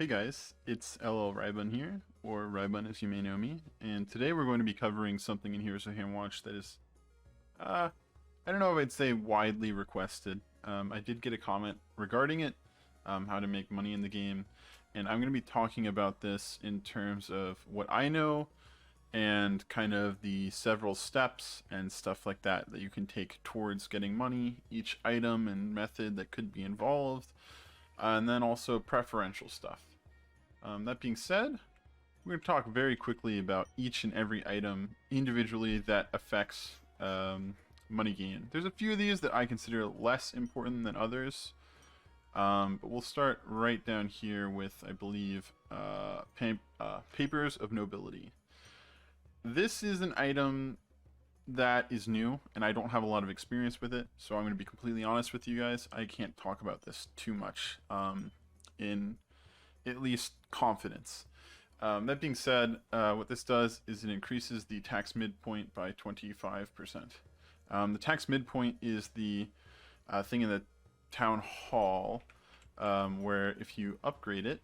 Hey guys, it's LL Rybun here, or Rybun as you may know me, and today we're going to be covering something in Heroes of Hammerwatch that is, I don't know if I'd say widely requested. I did get a comment regarding it, how to make money in the game, and I'm going to be talking about this in terms of what I know and kind of the several steps and stuff like that that you can take towards getting money, each item and method that could be involved, and then also preferential stuff. That being said, we're going to talk very quickly about each and every item individually that affects money gain. There's a few of these that I consider less important than others, but we'll start right down here with, I believe, Papers of Nobility. This is an item that is new, and I don't have a lot of experience with it, so I'm going to be completely honest with you guys. I can't talk about this too much in at least confidence. That being said, what this does is it increases the tax midpoint by 25%. The tax midpoint is the thing in the town hall where if you upgrade it,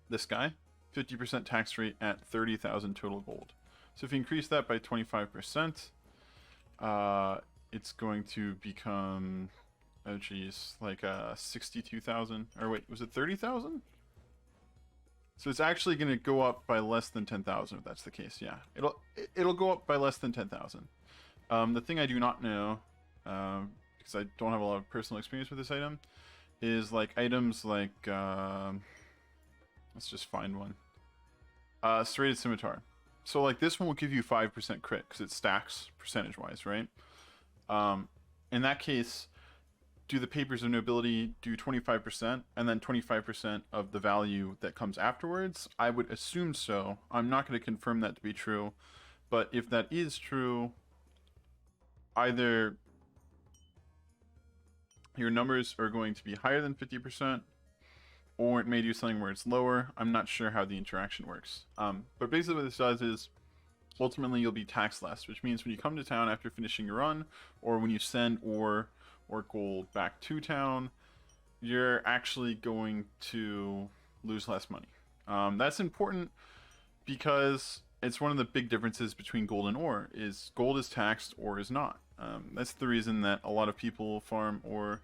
this guy, 50% tax rate at 30,000 total gold. So if you increase that by 25%, it's going to become, oh geez, like 62,000, or wait, was it 30,000? So it's actually going to go up by less than 10,000 if that's the case. Yeah, it'll go up by less than 10,000. The thing I do not know, because I don't have a lot of personal experience with this item, is like items like let's just find one. Serrated Scimitar. So like this one will give you 5% crit because it stacks percentage-wise, right? In that case, do the Papers of Nobility do 25% and then 25% of the value that comes afterwards? I would assume so. I'm not going to confirm that to be true, but if that is true, either your numbers are going to be higher than 50%, or it may do something where it's lower. I'm not sure how the interaction works. But basically what this does is ultimately you'll be taxed less, which means when you come to town after finishing your run, or when you send ore or gold back to town, you're actually going to lose less money. That's important because it's one of the big differences between gold and ore, is gold is taxed, ore is not. That's the reason that a lot of people farm ore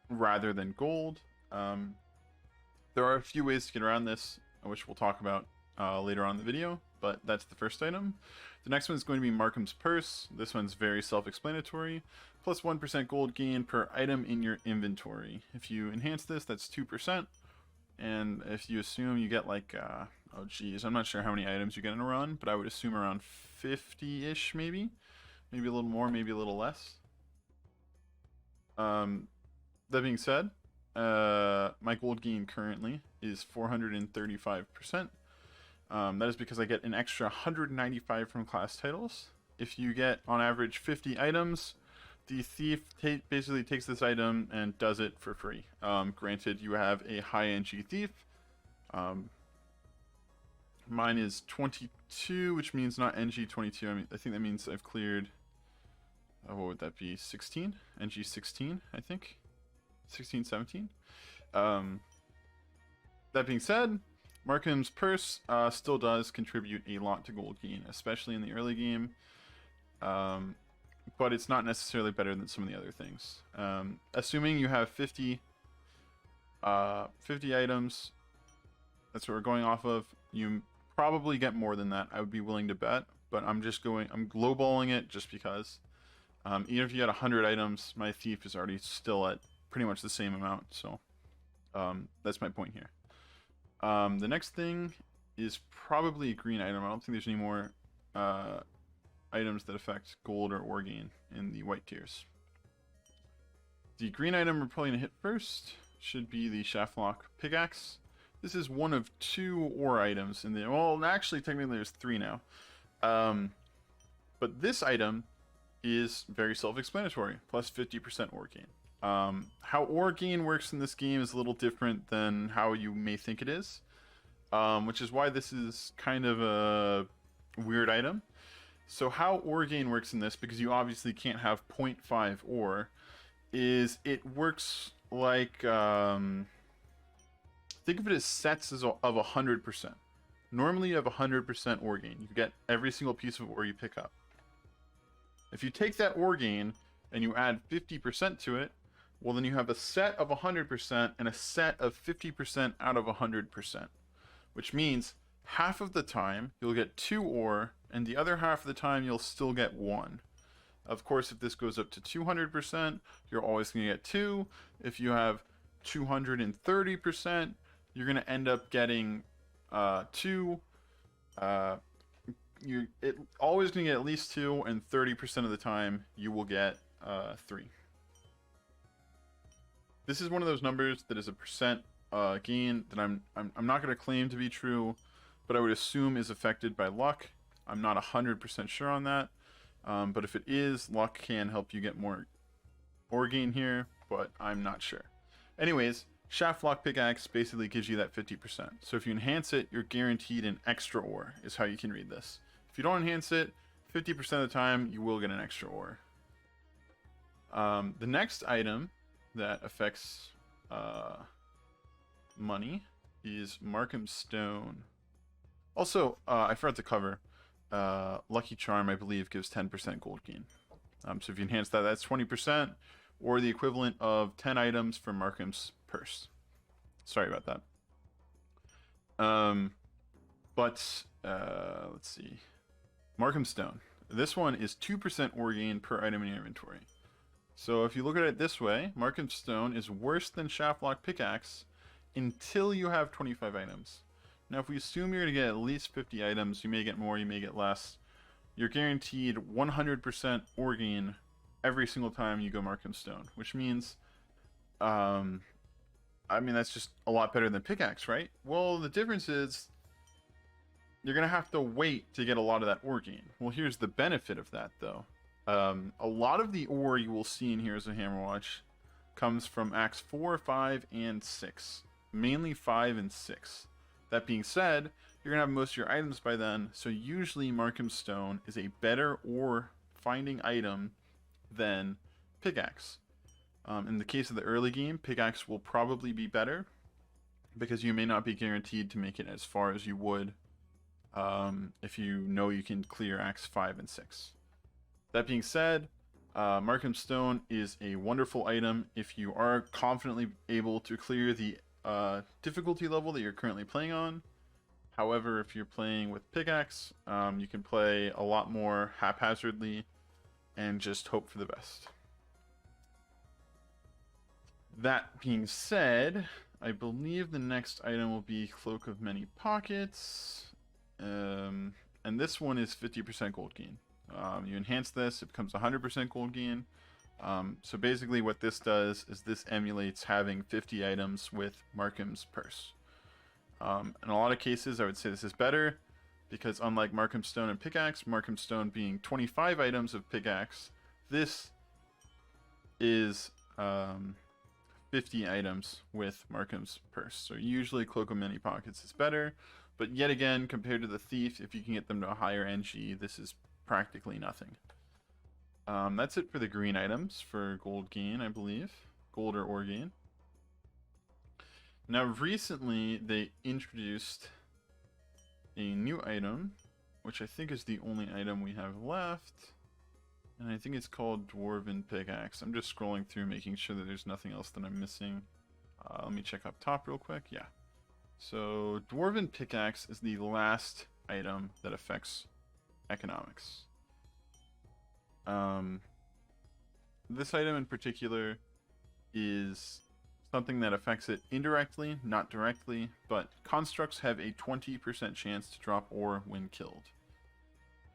rather than gold. There are a few ways to get around this, which we'll talk about later on in the video, but that's the first item. The next one is going to be Markham's Purse. This one's very self-explanatory. Plus 1% gold gain per item in your inventory. If you enhance this, that's 2%. And if you assume you get like, oh geez, I'm not sure how many items you get in a run, but I would assume around 50-ish maybe. Maybe a little more, maybe a little less. That being said, my gold gain currently is 435%. That is because I get an extra 195 from class titles. If you get on average 50 items, the thief basically takes this item and does it for free. Granted, you have a high NG thief. Mine is 22, which means not NG 22. I think that means I've cleared, what would that be, 16? NG 16, I think. 16, 17. That being said, Markham's Purse still does contribute a lot to gold gain, especially in the early game. But it's not necessarily better than some of the other things. Assuming you have 50 items, that's what we're going off of, you probably get more than that. I would be willing to bet, but I'm lowballing it just because. Even if you had 100 items, my thief is already still at pretty much the same amount, so that's my point here. The next thing is probably a green item. I don't think there's any more items that affect gold or ore gain in the white tiers. The green item we're probably going to hit first should be the Shaftlock pickaxe. This is one of two ore items in the, well, actually technically there's three now. But this item is very self-explanatory, plus 50% ore gain. How ore gain works in this game is a little different than how you may think it is, which is why this is kind of a weird item. So how ore gain works in this, because you obviously can't have 0.5 ore, is it works like, think of it as sets of 100%. Normally you have 100% ore gain. You get every single piece of ore you pick up. If you take that ore gain and you add 50% to it, well, then you have a set of 100% and a set of 50% out of 100%, which means half of the time you'll get 2 ore, and the other half of the time you'll still get 1. Of course, if this goes up to 200%, you're always going to get 2. If you have 230%, you're going to end up getting 2. You're always going to get at least 2, and 30% of the time you will get 3. This is one of those numbers that is a percent gain that I'm not going to claim to be true, but I would assume is affected by luck. I'm not 100% sure on that, but if it is, luck can help you get more ore gain here, but I'm not sure. Anyways, shaft lock pickaxe basically gives you that 50%. So if you enhance it, you're guaranteed an extra ore, is how you can read this. If you don't enhance it, 50% of the time you will get an extra ore. The next item that affects money is Markham Stone. Also, I forgot to cover, Lucky Charm, I believe, gives 10% gold gain. So if you enhance that, that's 20%, or the equivalent of 10 items from Markham's purse. Sorry about that. Let's see. Markham Stone. This one is 2% ore gain per item in your inventory. So if you look at it this way, Markham Stone is worse than Shaftlock Pickaxe until you have 25 items. Now if we assume you're going to get at least 50 items, you may get more, you may get less. You're guaranteed 100% ore gain every single time you go Markham Stone, which means, I mean, that's just a lot better than Pickaxe, right? Well, the difference is you're going to have to wait to get a lot of that ore gain. Well, here's the benefit of that, though. A lot of the ore you will see in here as a Hammerwatch comes from Acts 4, 5, and 6. Mainly 5 and 6. That being said, you're going to have most of your items by then, so usually Markham Stone is a better ore finding item than Pickaxe. In the case of the early game, Pickaxe will probably be better, because you may not be guaranteed to make it as far as you would if you know you can clear Acts 5 and 6. That being said, Markham Stone is a wonderful item if you are confidently able to clear the difficulty level that you're currently playing on. However, if you're playing with Pickaxe, you can play a lot more haphazardly and just hope for the best. That being said, I believe the next item will be Cloak of Many Pockets. And this one is 50% gold gain. You enhance this, it becomes 100% gold gain. So basically what this does is this emulates having 50 items with Markham's purse. In a lot of cases I would say this is better, because unlike Markham Stone and Pickaxe, Markham Stone being 25 items of Pickaxe, this is 50 items with Markham's purse. So usually Cloak of Many Pockets is better, but yet again, compared to the Thief, if you can get them to a higher NG, this is practically nothing. That's it for the green items for gold gain, I believe. Gold or ore gain. Now recently they introduced a new item, which I think is the only item we have left. And I think it's called Dwarven Pickaxe. I'm just scrolling through making sure that there's nothing else that I'm missing. Let me check up top real quick. Yeah. So Dwarven Pickaxe is the last item that affects economics. This item in particular is something that affects it indirectly, not directly, but constructs have a 20% chance to drop ore when killed.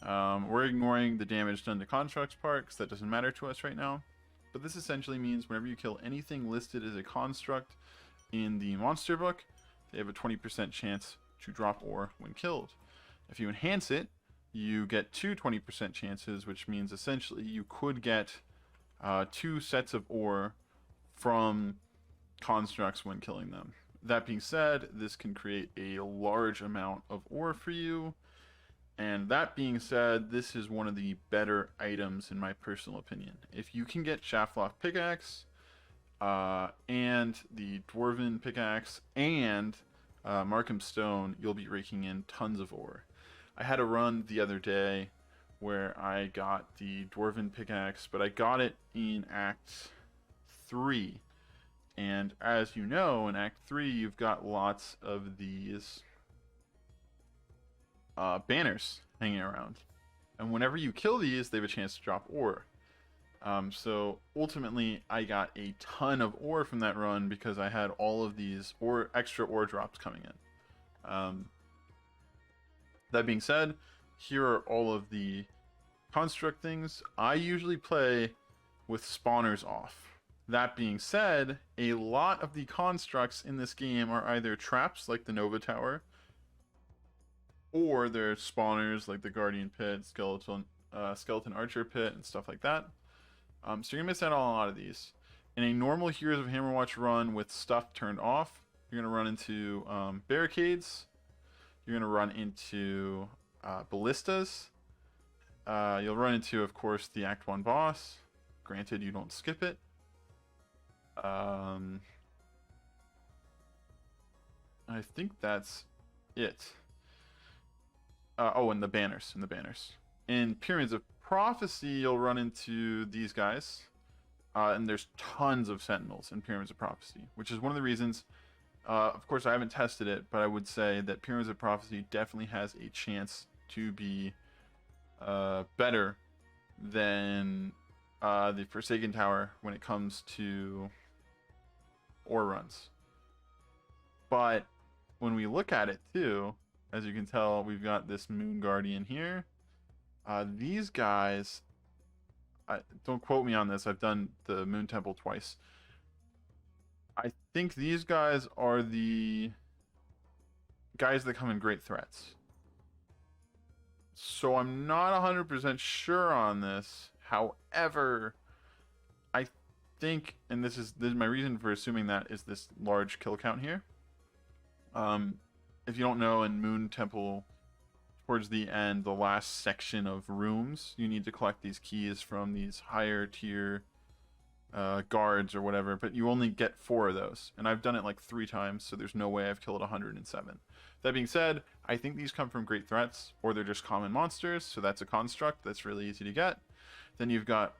We're ignoring the damage done to constructs part, because that doesn't matter to us right now, but this essentially means whenever you kill anything listed as a construct in the monster book, they have a 20% chance to drop ore when killed. If you enhance it, you get two 20% chances, which means essentially you could get 2 sets of ore from constructs when killing them. That being said, this can create a large amount of ore for you, and that being said, this is one of the better items in my personal opinion. If you can get Shaftlock Pickaxe, and the dwarven pickaxe and Markham stone, you'll be raking in tons of ore. I had a run the other day where I got the dwarven pickaxe, but I got it in Act 3. And as you know, in Act 3, you've got lots of these banners hanging around. And whenever you kill these, they have a chance to drop ore. So ultimately, I got a ton of ore from that run because I had all of these extra ore drops coming in. That being said, here are all of the construct things. I usually play with spawners off. That being said, a lot of the constructs in this game are either traps like the Nova Tower, or they're spawners like the Guardian Pit, Skeleton Archer Pit, and stuff like that. So you're gonna miss out on a lot of these. In a normal Heroes of Hammerwatch run with stuff turned off, you're gonna run into barricades. You're gonna run into ballistas. You'll run into, of course, the Act 1 boss. Granted, you don't skip it. I think that's it. Oh, and the banners. In Pyramids of Prophecy, you'll run into these guys. And there's tons of sentinels in Pyramids of Prophecy, which is one of the reasons. Of course, I haven't tested it, but I would say that Pyramids of Prophecy definitely has a chance to be better than the Forsaken Tower when it comes to ore runs. But when we look at it too, as you can tell, we've got this Moon Guardian here. These guys, don't quote me on this, I've done the Moon Temple twice. I think these guys are the guys that come in Great Threats. So I'm not 100% sure on this. However, I think, and this is my reason for assuming that, is this large kill count here. If you don't know, in Moon Temple, towards the end, the last section of rooms, you need to collect these keys from these higher tier guards or whatever, but you only get 4 of those. And I've done it like 3 times, so there's no way I've killed 107. That being said, I think these come from Great Threats, or they're just common monsters, so that's a construct that's really easy to get. Then you've got,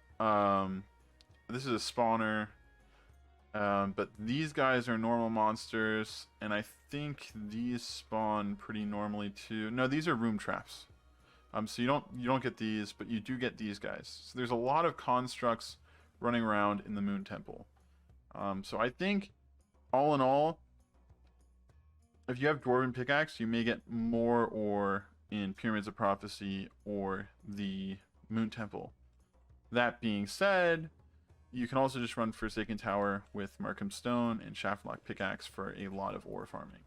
this is a spawner, but these guys are normal monsters, and I think these spawn pretty normally too. No, these are room traps. So you don't get these, but you do get these guys. So there's a lot of constructs running around in the Moon Temple. So I think, all in all, if you have Dwarven Pickaxe, you may get more ore in Pyramids of Prophecy or the Moon Temple. That being said, you can also just run Forsaken Tower with Markham Stone and Shaftlock Pickaxe for a lot of ore farming.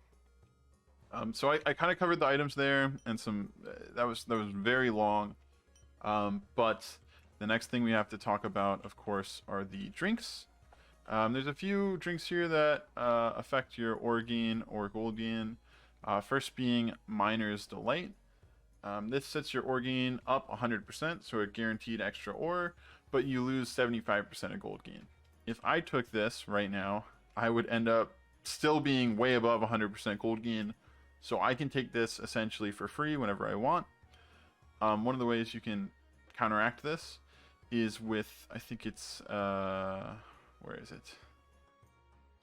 So I kind of covered the items there, and some that was very long. But the next thing we have to talk about, of course, are the drinks. There's a few drinks here that affect your ore gain or gold gain. First being Miner's Delight. This sets your ore gain up 100%, so a guaranteed extra ore, but you lose 75% of gold gain. If I took this right now, I would end up still being way above 100% gold gain, so I can take this essentially for free whenever I want. One of the ways you can counteract this is with, I think it's, where is it?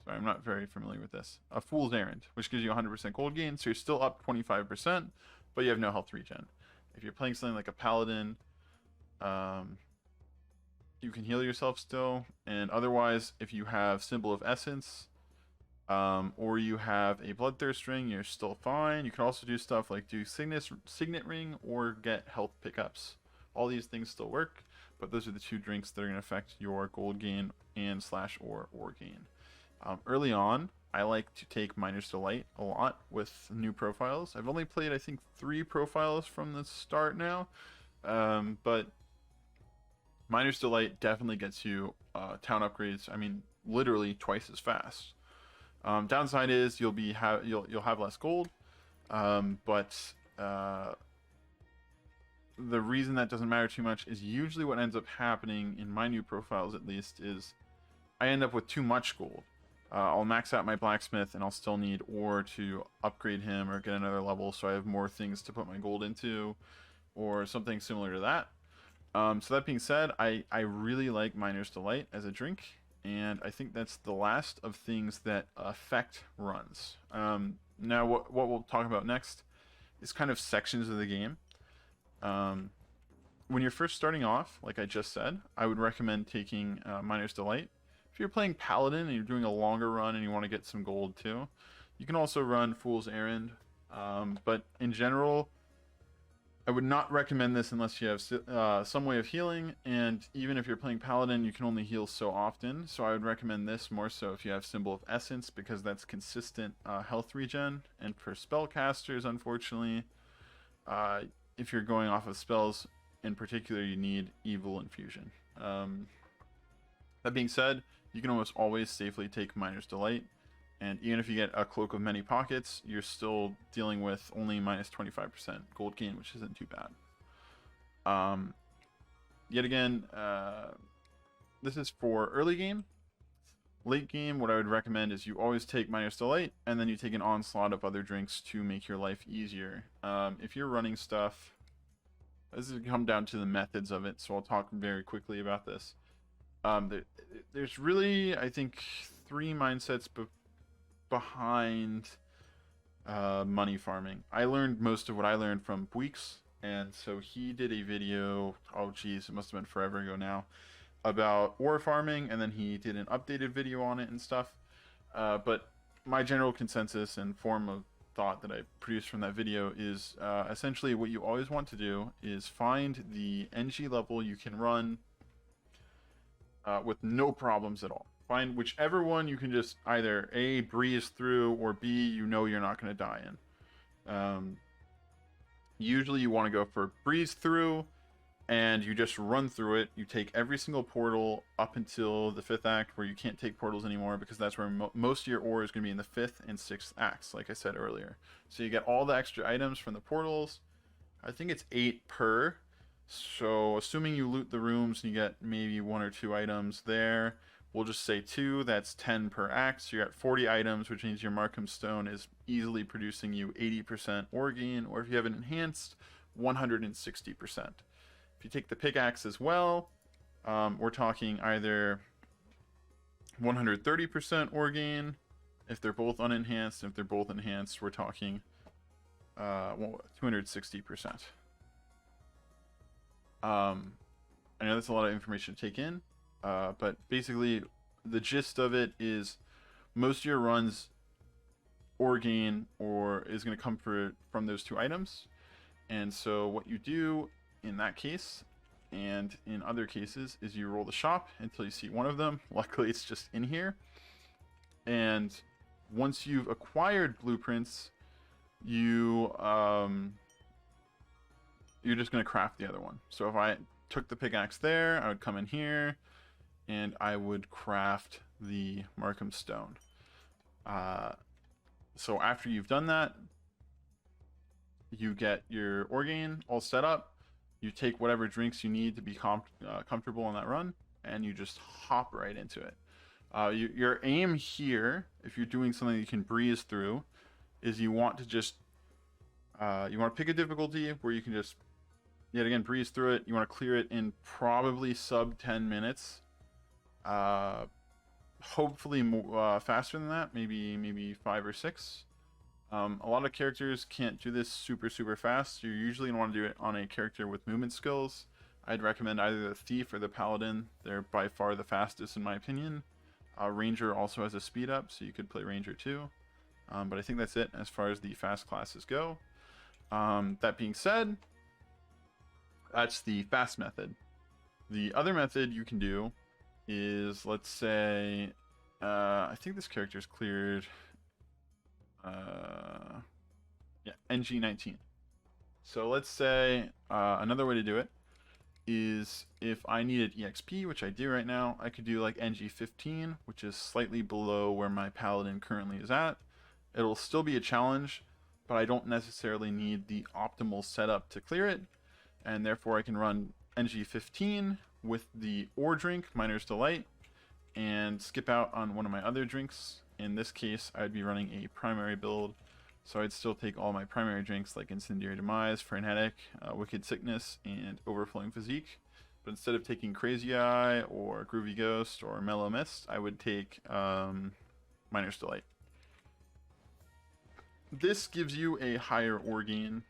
Sorry, I'm not very familiar with this. A Fool's Errand, which gives you 100% gold gain, so you're still up 25%, but you have no health regen. If you're playing something like a Paladin, you can heal yourself still, and otherwise, if you have Symbol of Essence, or you have a Bloodthirst Ring, you're still fine. You can also do stuff like do Signet Ring or get health pickups. All these things still work, but those are the 2 drinks that are going to affect your gold gain and / ore gain. Early on, I like to take Miner's Delight a lot with new profiles. I've only played, I think, 3 profiles from the start now, but Miner's Delight definitely gets you town upgrades. I mean, literally twice as fast. Downside is you'll have less gold, but the reason that doesn't matter too much is usually what ends up happening in my new profiles, at least, is I end up with too much gold. I'll max out my blacksmith and I'll still need ore to upgrade him or get another level, so I have more things to put my gold into, or something similar to that. So that being said, I really like Miner's Delight as a drink, and I think that's the last of things that affect runs. Now, what we'll talk about next is kind of sections of the game. When you're first starting off, like I just said, I would recommend taking Miner's Delight. If you're playing Paladin and you're doing a longer run and you want to get some gold too, you can also run Fool's Errand. But in general, I would not recommend this unless you have some way of healing, and even if you're playing Paladin, you can only heal so often, so I would recommend this more so if you have Symbol of Essence, because that's consistent health regen, and for spellcasters, unfortunately, if you're going off of spells in particular, you need Evil Infusion. That being said, you can almost always safely take Miner's Delight, and even if you get a Cloak of Many Pockets, you're still dealing with only minus 25% gold gain, which isn't too bad. Yet again, this is for early game. Late game, what I would recommend is you always take Miner's Delight, and then you take an onslaught of other drinks to make your life easier. If you're running stuff, this is come down to the methods of it, so I'll talk very quickly about this. There's really, I think, 3 mindsets behind money farming. I learned most of what I learned from Buiks, and so he did a video, oh geez, it must have been forever ago now, about ore farming, and then he did an updated video on it and stuff. But my general consensus and form of thought that I produced from that video is essentially what you always want to do is find the NG level you can run with no problems at all. Find whichever one you can just either A, breeze through, or B, you know you're not going to die in. Usually you want to go for breeze through, and you just run through it. You take every single portal up until the 5th act, where you can't take portals anymore, because that's where most of your ore is going to be in the 5th and 6th acts, like I said earlier. So you get all the extra items from the portals. I think it's 8 per. So assuming you loot the rooms and you get maybe 1 or 2 items there, we'll just say 2, that's 10 per act, so you're at 40 items, which means your Markham Stone is easily producing you 80% ore gain, or if you have it enhanced, 160%. If you take the pickaxe as well, we're talking either 130% ore gain, if they're both unenhanced, and if they're both enhanced, we're talking 260%. I know that's a lot of information to take in, but basically the gist of it is most of your runs ore gain is going to come from those 2 items, and so what you do in that case and in other cases is you roll the shop until you see one of them. Luckily it's just in here, and once you've acquired blueprints, you're just going to craft the other one. So if I took the pickaxe there, I would come in here and I would craft the Markham Stone. So after you've done that, you get your ore gain all set up. You take whatever drinks you need to be comfortable on that run, and you just hop right into it. Your aim here, if you're doing something you can breeze through, is you want to just you want to pick a difficulty where you can just yet again breeze through it. You want to clear it in probably sub 10 minutes. Hopefully more faster than that, maybe 5 or 6. A lot of characters can't do this super fast. You're usually going to want to do it on a character with movement skills. I'd recommend either the Thief or the Paladin. They're by far the fastest in my opinion. Ranger also has a speed up, so you could play Ranger too. But I think that's it as far as the fast classes go. That being said, that's the fast method. The other method you can do is, let's say, I think this character's cleared, yeah, NG19. So let's say another way to do it is if I needed EXP, which I do right now, I could do like NG15, which is slightly below where my Paladin currently is at. It'll still be a challenge, but I don't necessarily need the optimal setup to clear it, and therefore I can run NG15 with the ore drink, Miner's Delight, and skip out on one of my other drinks. In this case, I'd be running a primary build, so I'd still take all my primary drinks like Incendiary Demise, Frenetic, Wicked Sickness, and Overflowing Physique. But instead of taking Crazy Eye or Groovy Ghost or Mellow Mist, I would take Miner's Delight. This gives you a higher ore gain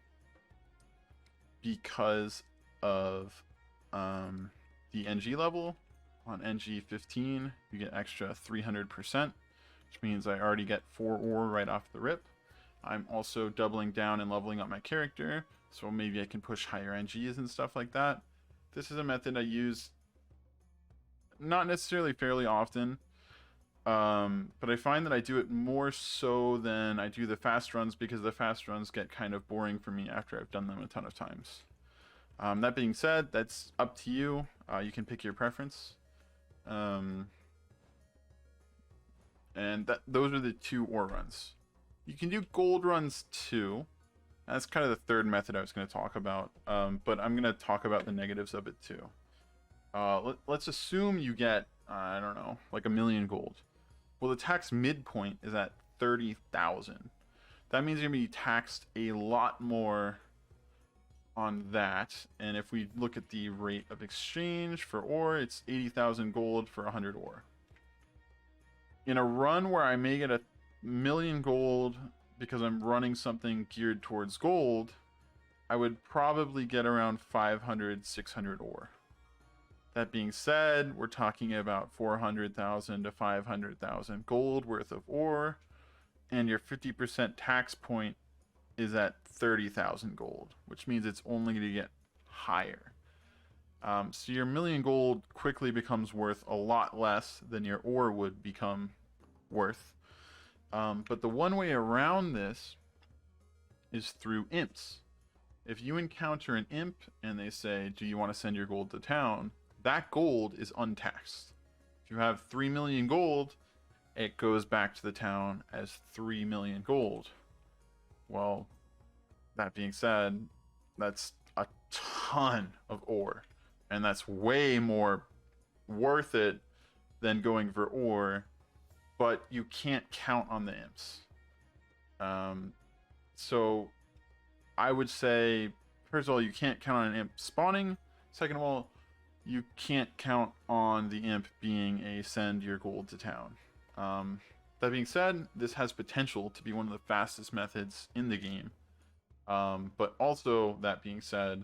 because of the NG level. On NG 15, you get extra 300%, which means I already get 4 ore right off the rip. I'm also doubling down and leveling up my character, so maybe I can push higher NGs and stuff like that. This is a method I use not necessarily fairly often, but I find that I do it more so than I do the fast runs, because the fast runs get kind of boring for me after I've done them a ton of times. That being said, that's up to you. You can pick your preference. And those are the 2 ore runs. You can do gold runs too. That's kind of the third method I was going to talk about, but I'm going to talk about the negatives of it too. Let's assume you get, I don't know, like 1,000,000 gold. Well, the tax midpoint is at 30,000. That means you're going to be taxed a lot more on that. And if we look at the rate of exchange for ore, it's 80,000 gold for 100 ore. In a run where I may get 1,000,000 gold because I'm running something geared towards gold, I would probably get around 500, 600 ore. That being said, we're talking about 400,000 to 500,000 gold worth of ore, and your 50% tax point is at 30,000 gold, which means it's only going to get higher. So your 1,000,000 gold quickly becomes worth a lot less than your ore would become worth. But the one way around this is through imps. If you encounter an imp and they say, do you want to send your gold to town? That gold is untaxed. If you have 3,000,000 gold, it goes back to the town as 3,000,000 gold. Well, that being said, that's a ton of ore, and that's way more worth it than going for ore, but you can't count on the imps. So I would say, first of all, you can't count on an imp spawning. Second of all, you can't count on the imp being a send your gold to town. That being said, this has potential to be one of the fastest methods in the game. But also, that being said,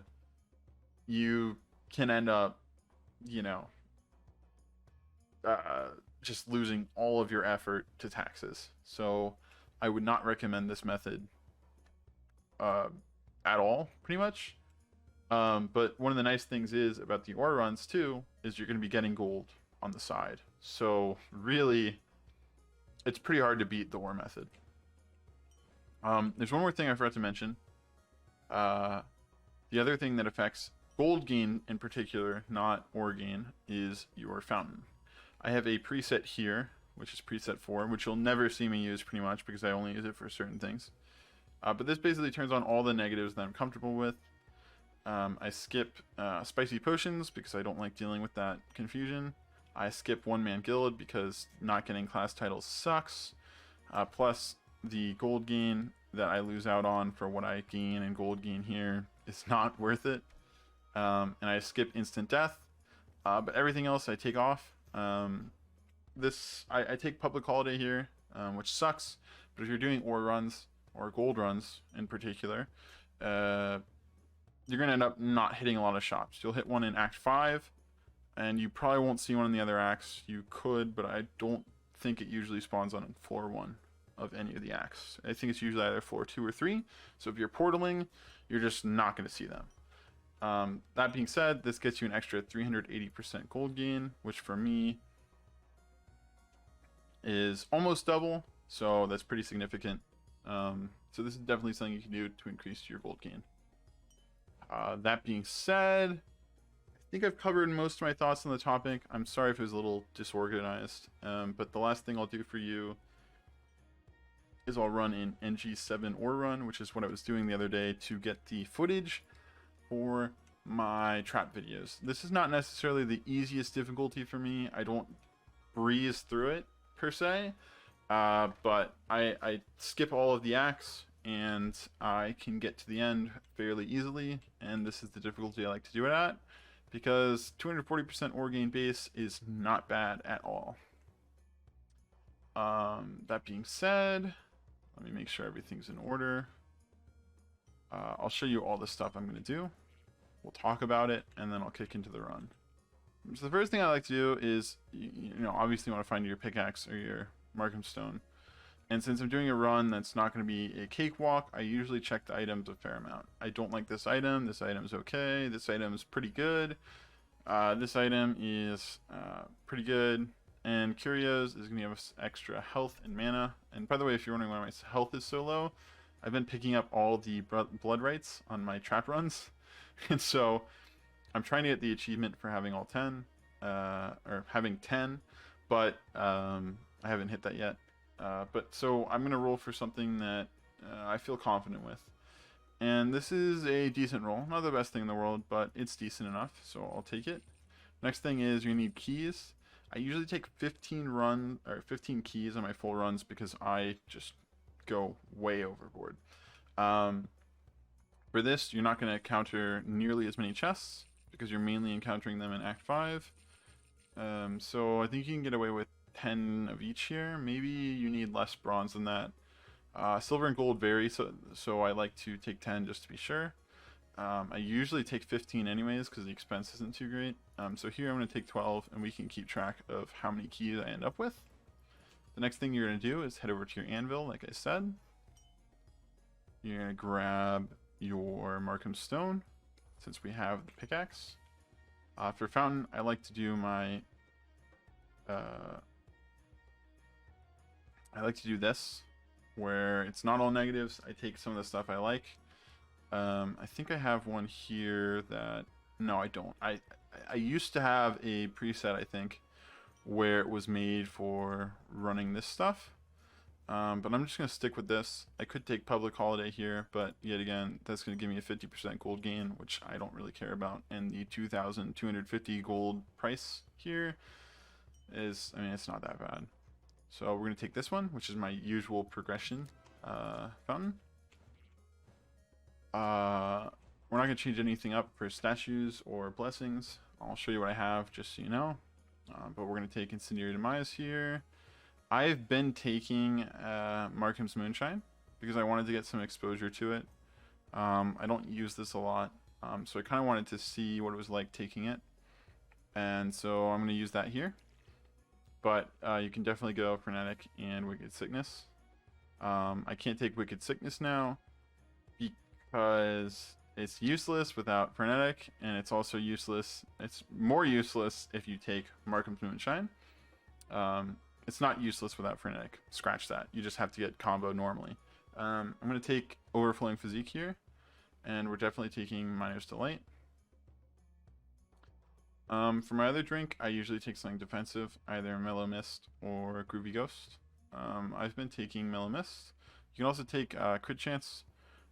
you can end up, just losing all of your effort to taxes. So I would not recommend this method at all, pretty much. But one of the nice things is about the ore runs too, is you're going to be getting gold on the side. So really, it's pretty hard to beat the ore method. There's one more thing I forgot to mention. The other thing that affects gold gain in particular, not ore gain, is your fountain. I have a preset here, which is preset 4, which you'll never see me use pretty much because I only use it for certain things. But this basically turns on all the negatives that I'm comfortable with. I skip spicy potions because I don't like dealing with that confusion. I skip one-man guild because not getting class titles sucks. Plus, the gold gain that I lose out on for what I gain and gold gain here is not worth it. And I skip instant death. But everything else I take off. I take public holiday here, which sucks. But if you're doing ore runs, or gold runs in particular, you're going to end up not hitting a lot of shops. You'll hit one in Act 5, and you probably won't see one in the other acts. You could, but I don't think it usually spawns on floor 1 of any of the acts. I think it's usually either floor 2 or 3. So if you're portaling, you're just not going to see them. That being said, this gets you an extra 380% gold gain, which for me is almost double. So that's pretty significant. So this is definitely something you can do to increase your gold gain. That being said, I think I've covered most of my thoughts on the topic. I'm sorry if it was a little disorganized, but the last thing I'll do for you is I'll run an NG7 ore run, which is what I was doing the other day to get the footage for my trap videos. This is not necessarily the easiest difficulty for me. I don't breeze through it per se, but I skip all of the acts and I can get to the end fairly easily, and this is the difficulty I like to do it at, because 240% ore gain base is not bad at all. That being said, let me make sure everything's in order. I'll show you all the stuff I'm going to do. We'll talk about it, and then I'll kick into the run. So the first thing I like to do is, you know, obviously you want to find your pickaxe or your Markham stone. And since I'm doing a run that's not going to be a cakewalk, I usually check the items a fair amount. I don't like this item's okay, this item's pretty good, this item is pretty good, and Curios is going to give us extra health and mana. And by the way, if you're wondering why my health is so low, I've been picking up all the blood rights on my trap runs, and so I'm trying to get the achievement for having all 10, or having 10, but I haven't hit that yet. But so I'm going to roll for something that I feel confident with. And this is a decent roll. Not the best thing in the world, but it's decent enough, so I'll take it. Next thing is you need keys. I usually take 15 keys on my full runs because I just go way overboard. For this, you're not going to encounter nearly as many chests because you're mainly encountering them in Act 5. So I think you can get away with 10 of each here. Maybe you need less bronze than that. Silver and gold vary, so I like to take 10 just to be sure. I usually take 15 anyways because the expense isn't too great. So here I'm going to take 12, and we can keep track of how many keys I end up with. The next thing you're going to do is head over to your anvil, like I said. You're going to grab your Markham stone, since we have the pickaxe. For fountain, I like to do my... I like to do this, where it's not all negatives. I take some of the stuff I like. I think I have one here that... No, I don't. I used to have a preset, I think, where it was made for running this stuff. But I'm just going to stick with this. I could take public holiday here, but yet again, that's going to give me a 50% gold gain, which I don't really care about. And the 2,250 gold price here is, I mean, it's not that bad. So we're going to take this one, which is my usual progression fountain. We're not going to change anything up for statues or blessings. I'll show you what I have just so you know. But we're going to take Incendiary Demise here. I've been taking Markham's Moonshine because I wanted to get some exposure to it. I don't use this a lot, so I kind of wanted to see what it was like taking it. And so I'm going to use that here. But you can definitely go Frenetic and Wicked Sickness. I can't take Wicked Sickness now because it's useless without Frenetic, and it's also useless. It's more useless if you take Markham's Moonshine. It's not useless without Frenetic. Scratch that. You just have to get combo normally. I'm going to take Overflowing Physique here, and we're definitely taking Miner's Delight. For my other drink, I usually take something defensive, either Mellow Mist or Groovy Ghost. I've been taking Mellow Mist. You can also take Crit Chance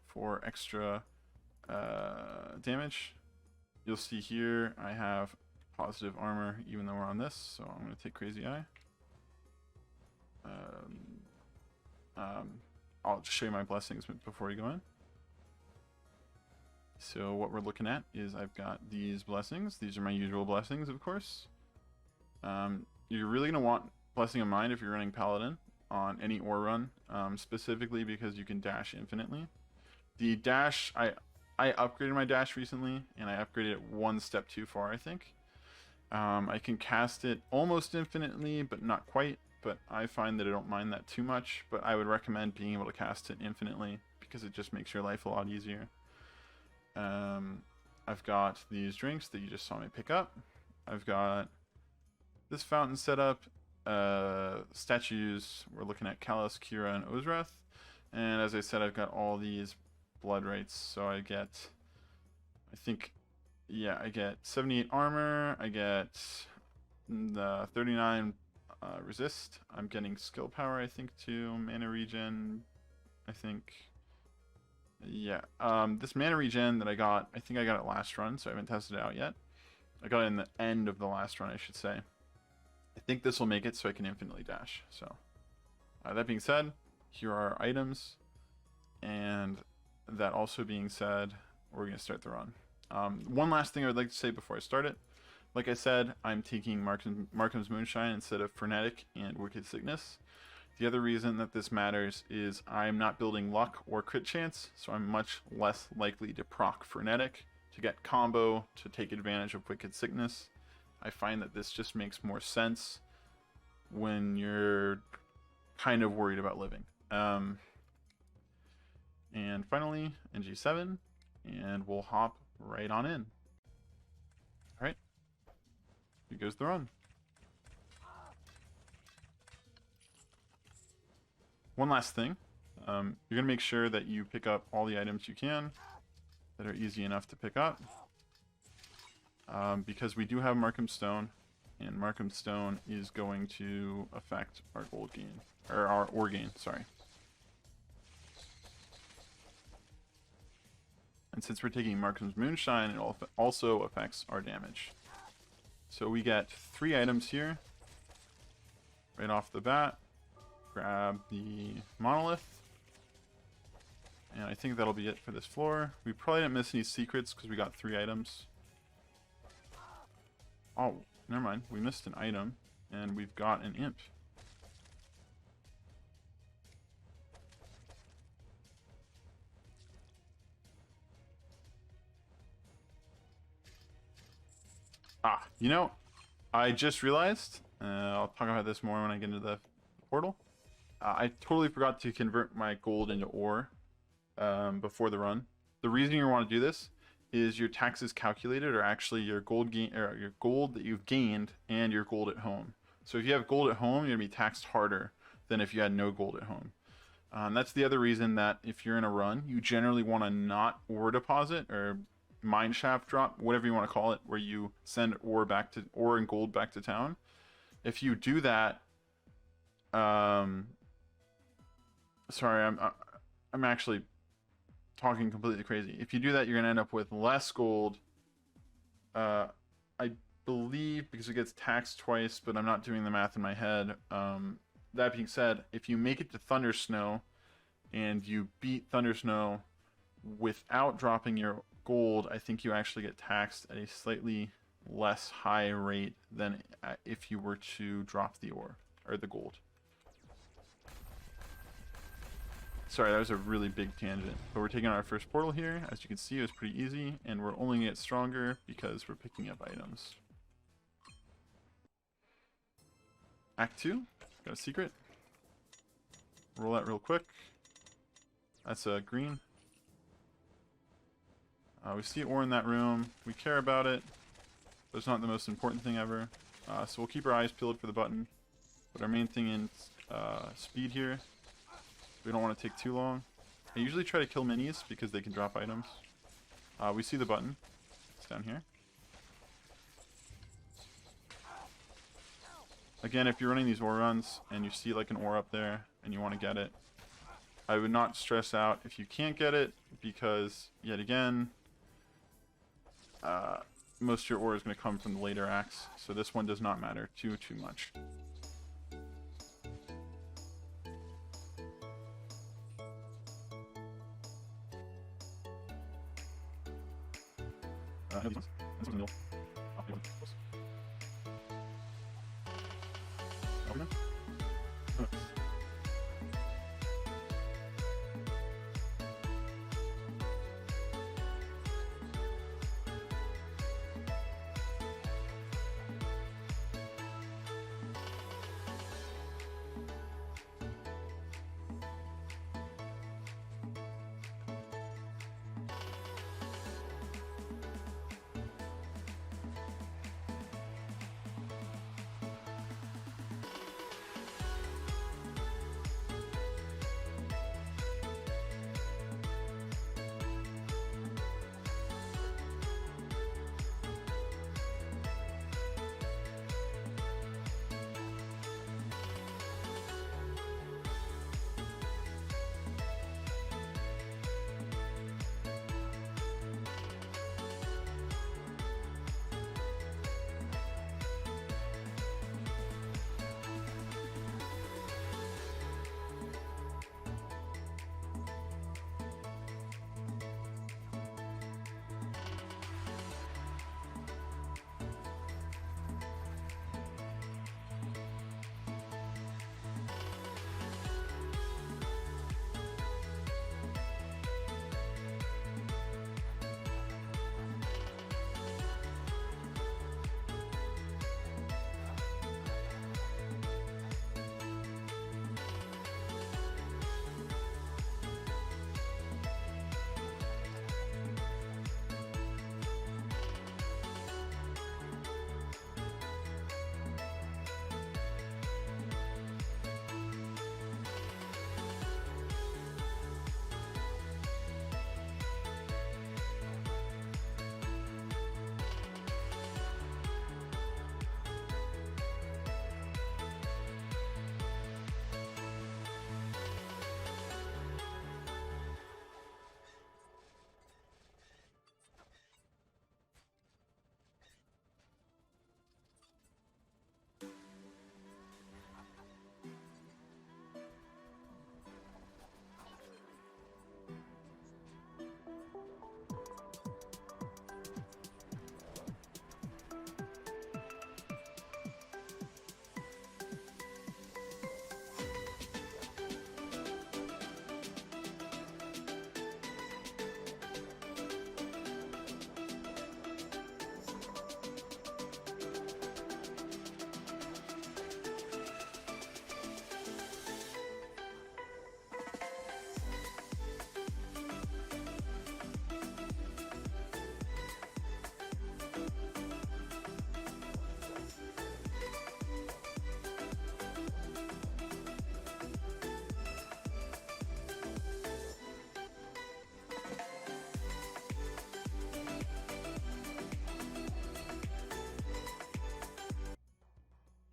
for extra damage. You'll see here I have positive armor even though we're on this, so I'm going to take Crazy Eye. I'll just show you my blessings before we go in. So what we're looking at is I've got these blessings. These are my usual blessings, of course. You're really going to want Blessing of Mind if you're running Paladin on any ore run, specifically because you can dash infinitely. The dash, I upgraded my dash recently, and I upgraded it one step too far, I think. I can cast it almost infinitely, but not quite. But I find that I don't mind that too much, but I would recommend being able to cast it infinitely because it just makes your life a lot easier. I've got these drinks that you just saw me pick up. I've got this fountain set up. Statues, we're looking at Kalos, Kira, and Ozrath. And as I said, I've got all these blood rights, so I get, I think, yeah, I get 78 armor, I get the 39 resist. I'm getting skill power, I think, too. Mana regen, I think. Yeah. This mana regen that I got, I think I got it last run, so I haven't tested it out yet. I got it in the end of the last run, I should say. I think this will make it so I can infinitely dash. So that being said, here are our items. And that also being said, we're going to start the run. One last thing I would like to say before I start it. Like I said, I'm taking Markham's Moonshine instead of Frenetic and Wicked Sickness. The other reason that this matters is I'm not building luck or crit chance, so I'm much less likely to proc Frenetic, to get combo, to take advantage of Wicked Sickness. I find that this just makes more sense when you're kind of worried about living. And finally, NG7, and we'll hop right on in. Alright, here goes the run. One last thing, you're going to make sure that you pick up all the items you can that are easy enough to pick up. Because we do have Markham Stone, and Markham Stone is going to affect our gold gain, or our ore gain, sorry. And since we're taking Markham's Moonshine, it also affects our damage. So we get 3 items here, right off the bat. Grab the monolith, and I think that'll be it for this floor. We probably didn't miss any secrets because we got 3 items. Oh, never mind. We missed an item, and we've got an imp. Ah, you know, I just realized, I'll talk about this more when I get into the portal. I totally forgot to convert my gold into ore before the run. The reason you want to do this is your taxes calculated are actually your gold gain, or your gold that you've gained and your gold at home. So if you have gold at home, you're gonna be taxed harder than if you had no gold at home. That's the other reason that if you're in a run, you generally want to not ore deposit or mine shaft drop, whatever you want to call it, where you send ore and gold back to town. If you do that, sorry, I'm actually talking completely crazy. If you do that, you're gonna end up with less gold. I believe because it gets taxed twice, but I'm not doing the math in my head. That being said, if you make it to Thunder Snow and you beat Thunder Snow without dropping your gold, I think you actually get taxed at a slightly less high rate than if you were to drop the ore or the gold. Sorry, that was a really big tangent. But we're taking our first portal here. As you can see, it was pretty easy, and we're only going to get stronger because we're picking up items. Act 2, got a secret. Roll that real quick. That's a green. We see ore in that room. We care about it, but it's not the most important thing ever. So we'll keep our eyes peeled for the button. But our main thing is speed here. We don't want to take too long. I usually try to kill minis because they can drop items. We see the button. It's down here. Again, if you're running these ore runs and you see like an ore up there and you want to get it, I would not stress out if you can't get it because, yet again, most of your ore is going to come from the later acts. So this one does not matter too much.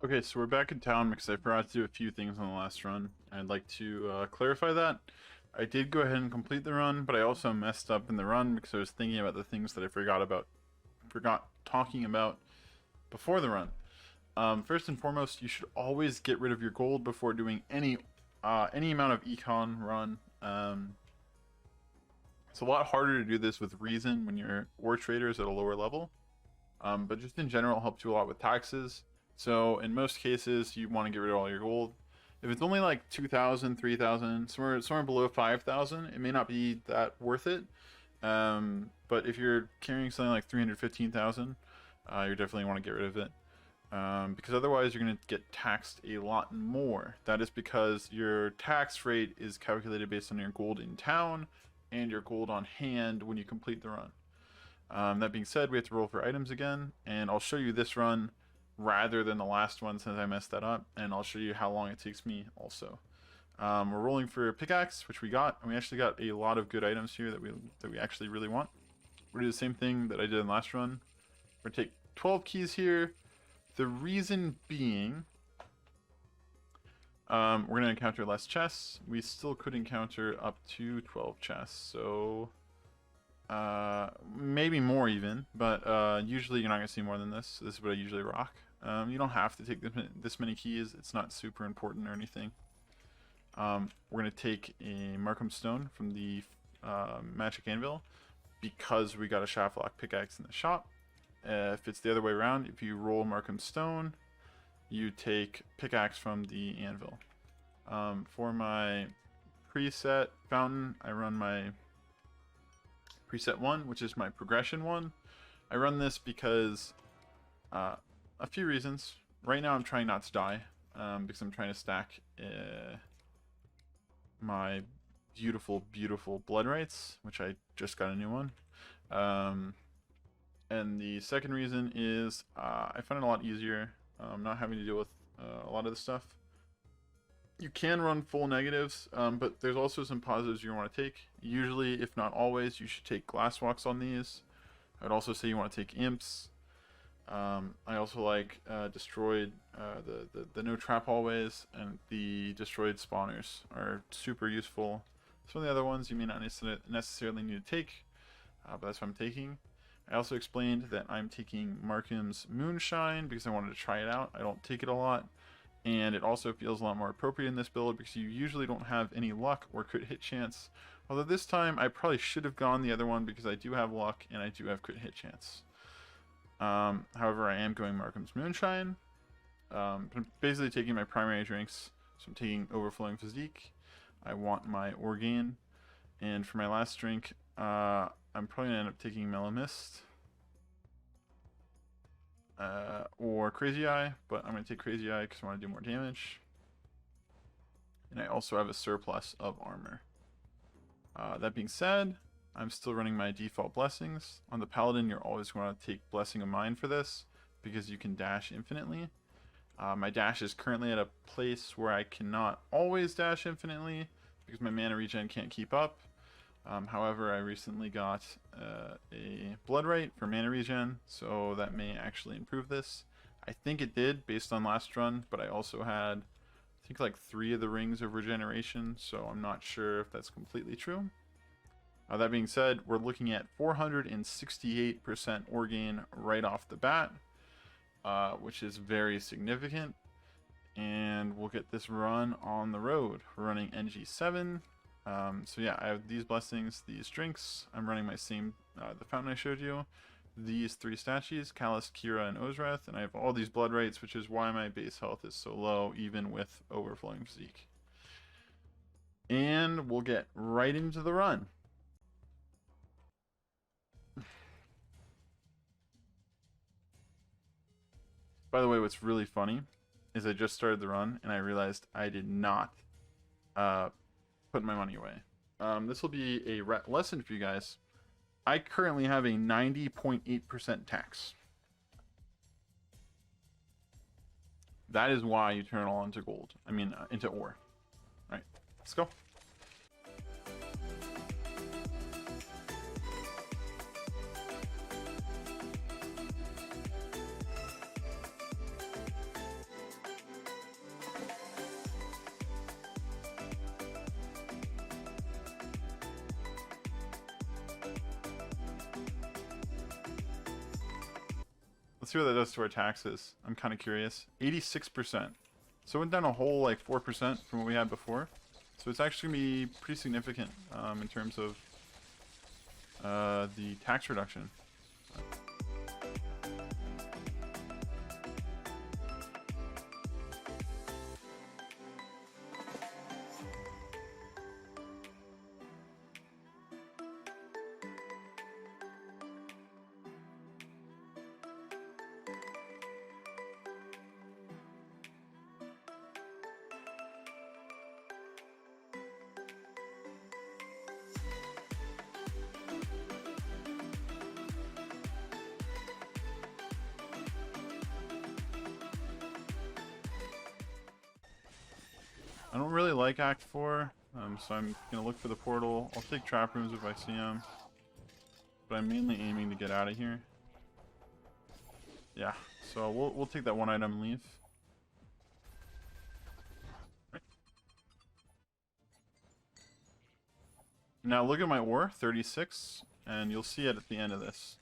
Okay, so we're back in town because I forgot to do a few things on the last run. I'd like to clarify that. I did go ahead and complete the run, but I also messed up in the run because I was thinking about the things that I forgot talking about before the run. First and foremost, you should always get rid of your gold before doing any amount of econ run. It's a lot harder to do this with reason when your ore trader is at a lower level, but just in general, it helps you a lot with taxes. So in most cases, you want to get rid of all your gold. If it's only like 2,000, 3,000, somewhere below 5,000, it may not be that worth it. But if you're carrying something like 315,000, you definitely want to get rid of it. Because otherwise you're going to get taxed a lot more. That is because your tax rate is calculated based on your gold in town and your gold on hand when you complete the run. That being said, we have to roll for items again, and I'll show you this run rather than the last one since I messed that up, and I'll show you how long it takes me also. We're rolling for a pickaxe, which we got, and we actually got a lot of good items here that we actually really want. We're gonna do the same thing that I did in the last run. We're gonna take 12 keys here. The reason being, we're gonna encounter less chests. We still could encounter up to 12 chests, so maybe more even, but usually you're not gonna see more than this. This is what I usually rock. You don't have to take this many keys. It's not super important or anything. We're going to take a Markham Stone from the Magic Anvil because we got a Shaftlock pickaxe in the shop. If it's the other way around, if you roll Markham Stone, you take pickaxe from the anvil. For my preset fountain, I run my preset 1, which is my progression 1. I run this because a few reasons. Right now I'm trying not to die because I'm trying to stack my beautiful blood rights, which I just got a new one. And the second reason is I find it a lot easier not having to deal with a lot of the stuff. You can run full negatives, but there's also some positives you want to take. Usually, if not always, you should take glass walks on these. I'd also say you want to take imps. I also like destroyed, the no trap hallways and the destroyed spawners are super useful. Some of the other ones you may not necessarily need to take, but that's what I'm taking. I also explained that I'm taking Markham's Moonshine because I wanted to try it out. I don't take it a lot, and it also feels a lot more appropriate in this build because you usually don't have any luck or crit hit chance. Although this time I probably should have gone the other one because I do have luck and I do have crit hit chance. However, I am going Markham's Moonshine. I'm basically taking my primary drinks. So I'm taking Overflowing Physique. I want my Orgain. And for my last drink, I'm probably going to end up taking Mellow Mist. Or Crazy Eye, but I'm going to take Crazy Eye because I want to do more damage. And I also have a surplus of armor. That being said, I'm still running my default blessings. On the Paladin, you're always going to take Blessing of Mine for this, because you can dash infinitely. My dash is currently at a place where I cannot always dash infinitely, because my mana regen can't keep up. However, I recently got a Blood Right for mana regen, so that may actually improve this. I think it did, based on last run, but I also had, I think, like 3 of the rings of regeneration, so I'm not sure if that's completely true. That being said, we're looking at 468% Orgain right off the bat, which is very significant. And we'll get this run on the road. We're running NG7. So yeah, I have these blessings, these drinks. I'm running my same, the fountain I showed you. These 3 statues, Callus, Kira, and Ozreth. And I have all these blood rights, which is why my base health is so low, even with Overflowing Physique. And we'll get right into the run. By the way, what's really funny is I just started the run and I realized I did not put my money away. This will be a lesson for you guys. I currently have a 90.8% tax. That is why you turn it all into gold. I mean, into ore. All right, let's go. Let's see what that does to our taxes. I'm kind of curious. 86%. So it went down a whole like 4% from what we had before. So it's actually going to be pretty significant in terms of the tax reduction. I don't really like Act 4, so I'm going to look for the portal. I'll take trap rooms if I see them. But I'm mainly aiming to get out of here. Yeah, so we'll take that one item and leave. Right. Now look at my ore, 36, and you'll see it at the end of this.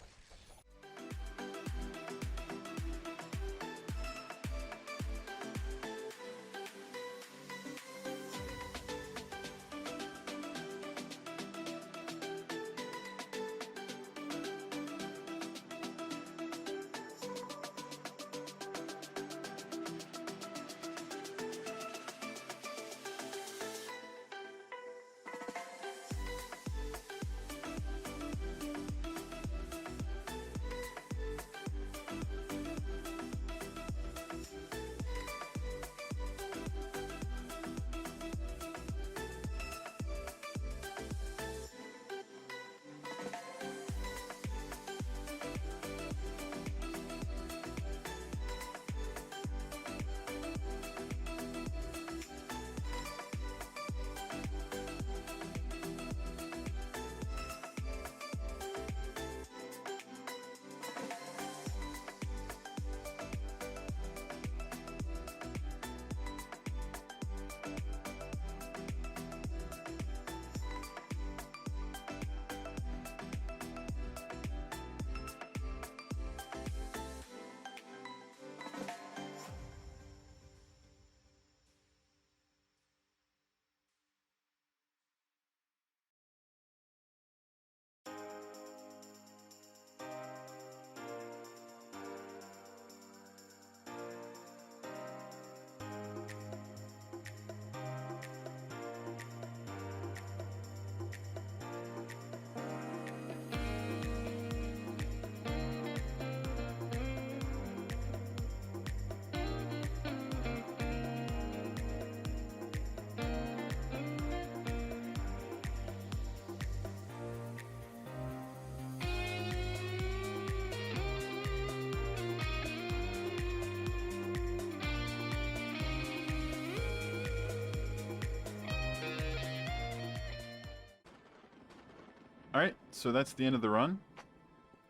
Alright, so that's the end of the run.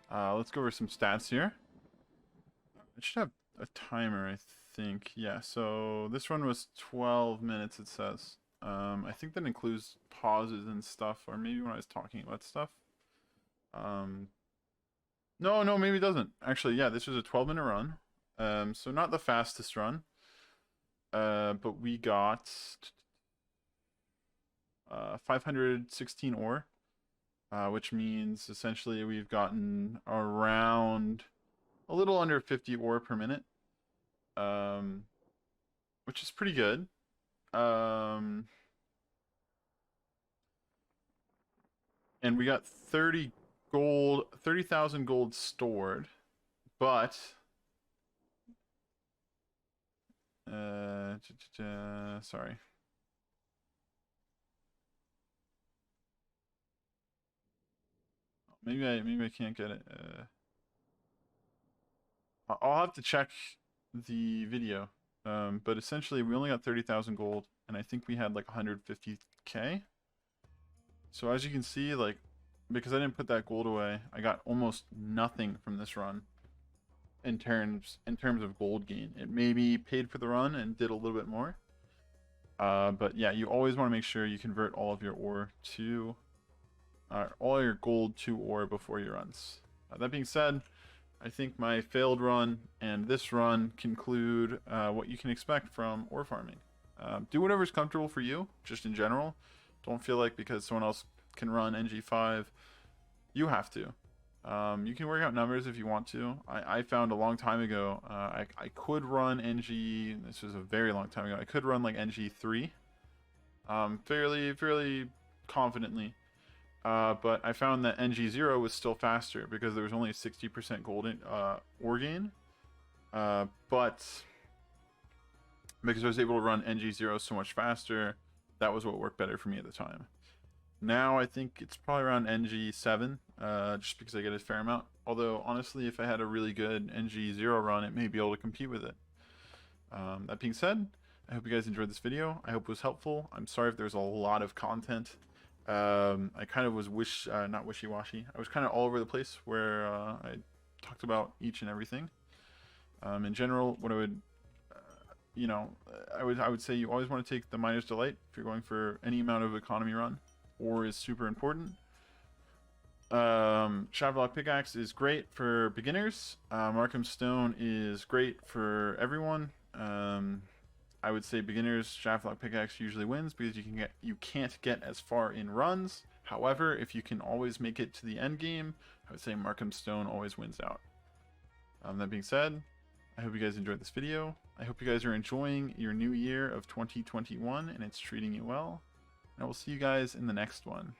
Let's go over some stats here. It should have a timer, I think. Yeah, so this run was 12 minutes, it says. I think that includes pauses and stuff, or maybe when I was talking about stuff. No, maybe it doesn't. Actually, yeah, this was a 12-minute run. So not the fastest run. But we got 516 ore. Which means essentially we've gotten around a little under 50 ore per minute, which is pretty good. And we got 30,000 gold stored, but sorry. Maybe I can't get it. I'll have to check the video. But essentially we only got 30,000 gold, and I think we had like 150k. So as you can see, like, because I didn't put that gold away, I got almost nothing from this run in terms of gold gain. It maybe paid for the run and did a little bit more. But yeah, you always want to make sure you convert all of your ore to all your gold to ore before your runs. That being said, I think my failed run and this run conclude what you can expect from ore farming. Do whatever's comfortable for you, just in general. Don't feel like because someone else can run NG5, you have to. You can work out numbers if you want to. I found a long time ago, I could run NG, this was a very long time ago, I could run like NG3 fairly confidently. But I found that NG0 was still faster because there was only a 60% golden ore gain. But because I was able to run NG0 so much faster, that was what worked better for me at the time. Now I think it's probably around NG7, just because I get a fair amount. Although, honestly, if I had a really good NG0 run, it may be able to compete with it. That being said, I hope you guys enjoyed this video. I hope it was helpful. I'm sorry if there's a lot of content. I kind of was not wishy-washy. I was kind of all over the place where I talked about each and everything. In general, what I would, I would say you always want to take the miner's delight if you're going for any amount of economy run. Ore is super important. Shaftlock pickaxe is great for beginners. Markham stone is great for everyone. I would say beginners shaftlock pickaxe usually wins because you can't get as far in runs. However, if you can always make it to the end game, I would say Markham stone always wins out. That being said, I hope you guys enjoyed this video. I hope you guys are enjoying your new year of 2021 and it's treating you well. And I will see you guys in the next one.